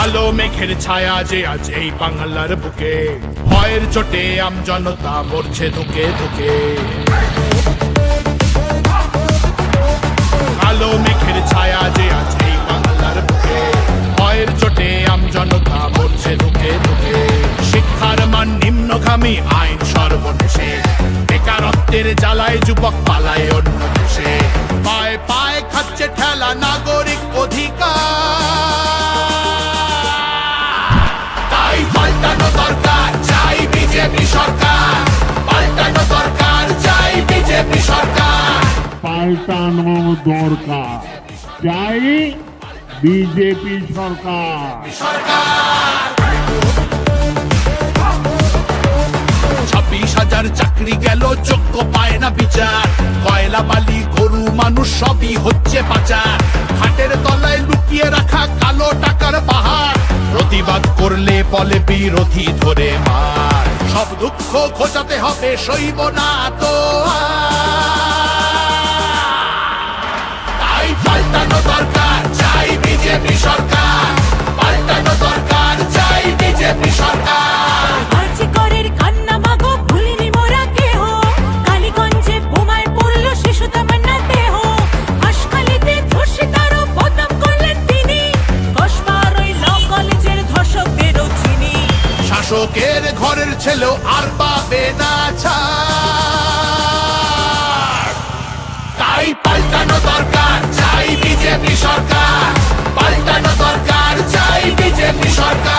কালো মেঘের ছায়া যে আজ এই বাংলার বুকে, ভয়ের চোটে আমজনতা মরছে ধুকে ধুকে। কালো মেঘের ছায়া যে আজ এই বাংলার বুকে, ভয়ের চোটে আমজনতা মরছে ধুকে ধুকে। শিক্ষার মান নিম্নগামী, আইন সর্বনেশে, বেকারত্বের জ্বালায় যুবক পালায় অন্য দেশে। পায়ে পায়ে খাচ্ছে ঠেলা নাগরিক অধিকার। তাই পাল্টানো দরকার, চাই বিজেপি সরকার। পাল্টানো দরকার, চাই বিজেপি সরকার। পাল্টানো দরকার, চাই বিজেপি সরকার। 26,000 চাকরি গেল, যোগ্য পায় না বিচার। কয়লা বালি গরু মানুষ সবই হচ্ছে পাচার। হাটের তলায় লুকিয়ে রাখা কালো টাকার পাহাড়। প্রতিবাদ করলে বলে বিরোধী ধরে মার। সব দুঃখ ঘোচাতে হবে, সইব না তো তাই পাল্টানো দরকার, চাই বিজেপি সরকার। পাল্টানো দরকার, চাই বিজেপি সরকার। আর্যিকরের কান্না মাগো ভুলিনি মোরা কেহ। কালীগঞ্জে বোমায় পড়ল শিশু তামান্না দেহ। হাসখালিতে ধর্ষিতারও বদনাম করলেন তিনি। কসবার ওই ল কলেজের ধর্ষকদেরও চিনি। শাসকের ঘরের ছেলেও আর পাবে না ছাড়। তাই পাল্টানো দরকার, চাই বিজেপি সরকার। পাল্টানো দরকার, চাই বিজেপি সরকার।